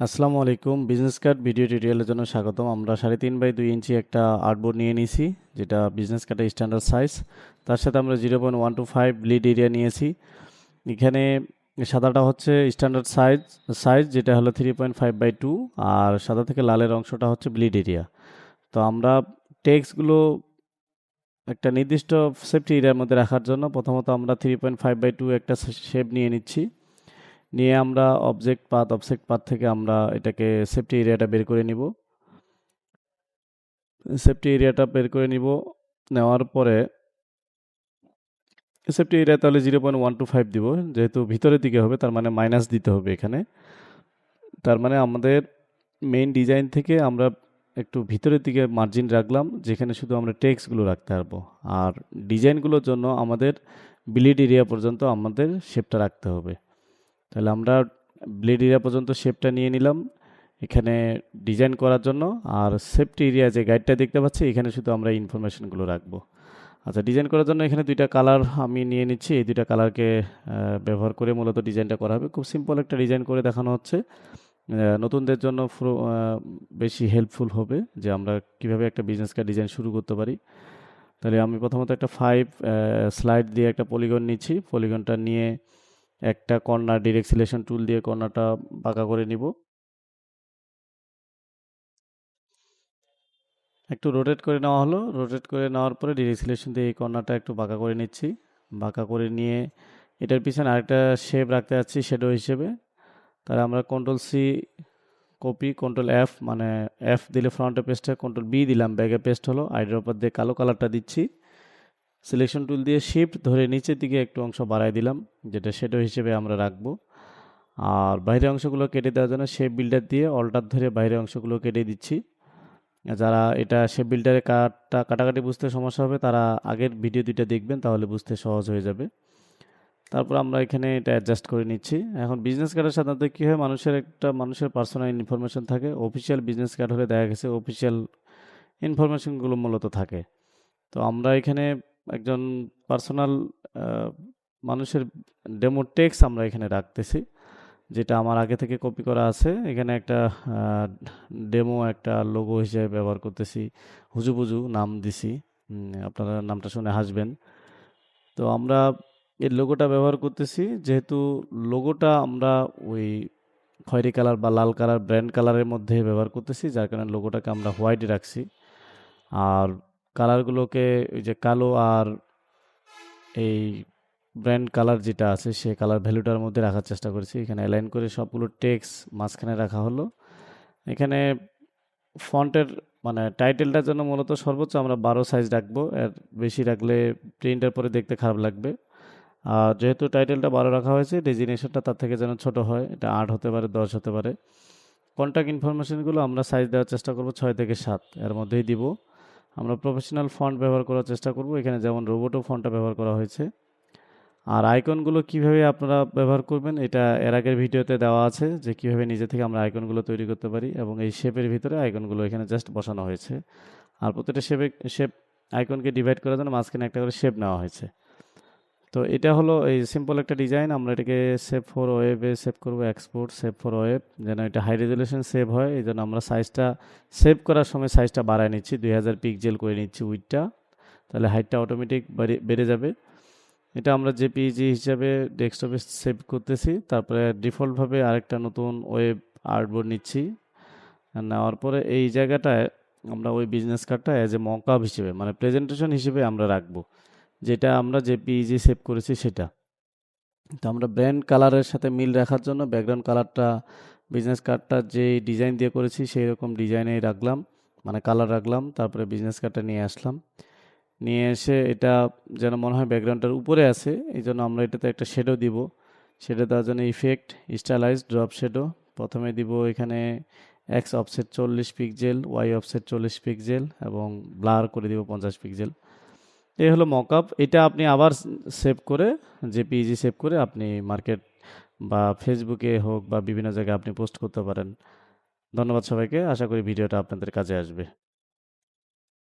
আসসালামু আলাইকুম। Business card video টিউটোরিয়ালের জন্য স্বাগতম। আমরা 3.5 বাই 2 ইঞ্চি একটা আর্টবোর্ড নিয়ে নিয়েছি, যেটা বিজনেস কার্ডের স্ট্যান্ডার্ড সাইজ। তার সাথে আমরা 0.125 ব্লিড এরিয়া নিয়েছি। এখানে সাদাটা হচ্ছে স্ট্যান্ডার্ড সাইজ যেটা হলো 3.5/2, আর সাদা থেকে লালের অংশটা হচ্ছে ব্লিড এরিয়া। তো আমরা টেক্সটগুলো একটা নির্দিষ্ট সেফটি এরিয়ার মধ্যে রাখার জন্য প্রথমত আমরা 3.5/2 একটা শেপ নিয়ে নিচ্ছি। নিয়ে আমরা অবজেক্ট পাথ থেকে আমরা এটাকে সেফটি এরিয়াটা বের করে নিব। সেফটি এরিয়াটা বের করে নিব। নেওয়ার পরে সেফটি এরিয়া তাহলে 0.125 দিব, যেহেতু ভিতরের দিকে হবে তার মানে মাইনাস দিতে হবে এখানে। তার মানে আমাদের মেইন ডিজাইন থেকে আমরা একটু ভিতরের দিকে মার্জিন রাখলাম, যেখানে শুধু আমরা টেক্সটগুলো রাখতে পারবো। আর ডিজাইনগুলোর জন্য আমাদের ব্লিড এরিয়া পর্যন্ত আমাদের শেপটা রাখতে হবে। তাহলে আমরা ব্লেড এরিয়া পর্যন্ত শেপটা নিয়ে নিলাম এখানে ডিজাইন করার জন্য। আর সেফটি এরিয়া যে গাইডটা দেখতে পাচ্ছি, এখানে শুধু আমরা ইনফরমেশনগুলো রাখবো। আচ্ছা, ডিজাইন করার জন্য এখানে দুইটা কালার আমি নিয়ে নিচ্ছি। এই দুইটা কালারকে ব্যবহার করে মূলত ডিজাইনটা করা হবে। খুব সিম্পল একটা ডিজাইন করে দেখানো হচ্ছে। নতুনদের জন্য বেশি হেল্পফুল হবে যে আমরা কিভাবে একটা বিজনেস কার্ড ডিজাইন শুরু করতে পারি। তাহলে আমি প্রথমত একটা 5 স্লাইড দিয়ে একটা পলিগন নিচ্ছি। পলিগনটা নিয়ে একটা কর্নার ডিরেক্ট সিলেকশন টুল দিয়ে কর্নারটা বাঁকা করে নিব। একটু রোটেট করে নেওয়া হলো। রোটেট করে নেওয়ার পরে ডিরেক্ট সিলেকশন দিয়ে এই কর্নারটা একটু বাঁকা করে নিচ্ছি। বাঁকা করে নিয়ে এটার পিছনে আরেকটা শেপ রাখতে যাচ্ছি শ্যাডো হিসেবে। তাহলে আমরা কন্ট্রোল-C কপি, কন্ট্রোল-F, মানে F দিলে ফ্রন্টে পেস্ট হয়, কন্ট্রোল-B দিলাম ব্যাকে পেস্ট হলো। আইড্রপার দিয়ে কালো কালারটা দিচ্ছি। সিলেকশন টুল দিয়ে শিফট ধরে নিচের দিকে একটু অংশ বাড়ায় দিলাম, যেটা শ্যাডো হিসেবে আমরা রাখবো। আর বাইরের অংশগুলো কেটে দেওয়ার জন্য শেপ বিল্ডার দিয়ে অল্টার ধরে বাইরের অংশগুলো কেটে দিচ্ছি। যারা এটা শেপ বিল্ডারে কাটাকাটি বুঝতে সমস্যা হবে, তারা আগের ভিডিও দুইটা দেখবেন, তাহলে বুঝতে সহজ হয়ে যাবে। তারপর আমরা এখানে এটা অ্যাডজাস্ট করে নিচ্ছি। এখন বিজনেস কার্ডের সাধারণত কী হয়, মানুষের পার্সোনাল ইনফরমেশন থাকে। অফিসিয়াল বিজনেস কার্ড হলে দেখা গেছে অফিসিয়াল ইনফরমেশনগুলো মূলত থাকে। তো আমরা এখানে একজন পার্সোনাল মানুষের ডেমো টেক্সট আমরা এখানে রাখতেছি, যেটা আমার আগে থেকে কপি করা আছে। এখানে একটা ডেমো একটা লোগো হিসেবে ব্যবহার করতেছি। হুজুবুজু নাম দিছি। আপনারা নামটা শুনে হাসবেন। তো আমরা এই লোগোটা ব্যবহার করতেছি, যেহেতু লোগোটা আমরা ওই খয়েরি কালার বা লাল কালার ব্র্যান্ড কালারের মধ্যে ব্যবহার করতেছি, যার কারণে লোগোটাকে আমরা হোয়াইট রাখছি। আর কালারগুলোকে ওই যে কালো আর এই ব্র্যান্ড কালার যেটা আছে সে কালার ভ্যালুটার মধ্যে রাখার চেষ্টা করেছি। এখানে অ্যালাইন করে সবগুলো টেক্সট মাঝখানে রাখা হলো। এখানে ফন্টের মানে টাইটেলটার জন্য মূলত সর্বোচ্চ আমরা 12 সাইজ রাখবো। এর বেশি রাখলে প্রিন্টের পরে দেখতে খারাপ লাগবে। আর যেহেতু টাইটেলটা 12 রাখা হয়েছে, ডেজিগনেশনটা তার থেকে যেন ছোট হয়। এটা 8 হতে পারে, 10 হতে পারে। কন্ট্যাক্ট ইনফরমেশনগুলো আমরা সাইজ দেওয়ার চেষ্টা করব 6 থেকে 7 এর মধ্যেই দিব। আমরা প্রফেশনাল ফন্ট ব্যবহার করার চেষ্টা করব। এখানে যেমন রোবোটো ফন্টটা ব্যবহার করা হয়েছে। আর আইকনগুলো কিভাবে আপনারা ব্যবহার করবেন, এটা এর আগের ভিডিওতে দেওয়া আছে, যে কিভাবে নিজে থেকে আমরা আইকনগুলো তৈরি করতে পারি। এবং এই শেপের ভিতরে আইকনগুলো এখানে জাস্ট বসানো হয়েছে। আর প্রত্যেকটা শেপ আইকনকে ডিভাইড করার জন্য মাঝখানে একটা করে শেপ নেওয়া হয়েছে। তো এটা হলো এই সিম্পল একটা ডিজাইন। আমরা এটাকে সেভ ফর ওয়েবে সেভ করব, এক্সপোর্ট সেভ ফর ওয়েব, যেন এটা হাই রেজলিউশন সেভ হয়। এই জন্য আমরা সাইজটা সেভ করার সময় সাইজটা বাড়ায় নিচ্ছি, 2000 পিক্সেল করে নিচ্ছি উইডটা। তাহলে হাইটটা অটোমেটিক বেড়ে যাবে। এটা আমরা জেপিইজি হিসাবে ডেস্কটপে সেভ করতেছি। তারপরে ডিফল্টভাবে আরেকটা নতুন ওয়েব আর্টবোর্ড নিচ্ছি। নেওয়ার পরে এই জায়গাটায় আমরা ওই বিজনেস কার্ডটা অ্যাজ এ মকআপ হিসেবে, মানে প্রেজেন্টেশন হিসেবে আমরা রাখবো, যেটা আমরা জেপিইজি সেভ করেছি সেটা। তো আমরা ব্র্যান্ড কালারের সাথে মিল রাখার জন্য ব্যাকগ্রাউন্ড কালারটা বিজনেস কার্ডটা যে ডিজাইন দিয়ে করেছি সেই রকম ডিজাইনেই রাখলাম, মানে কালার রাখলাম। তারপরে বিজনেস কার্ডটা নিয়ে আসলাম। নিয়ে এসে এটা যেন মনে হয় ব্যাকগ্রাউন্ডটার উপরে আছে, এই জন্য আমরা এটাতে একটা শেডো দিব। শেডো দেওয়ার জন্য ইফেক্ট, স্টাইলাইজ, ড্রপ শেডো। প্রথমে দিব এখানে X offset 40 pixel, Y offset 40 pixel এবং ব্লার করে দিব 50 পিক্সেল। এই হলো মকআপ। এটা আপনি আবার সেভ করে, জেপিইজি সেভ করে আপনি মার্কেট বা ফেসবুকে হোক বা বিভিন্ন জায়গায় আপনি পোস্ট করতে পারেন। ধন্যবাদ সবাইকে। আশা করি ভিডিওটা আপনাদের কাজে আসবে।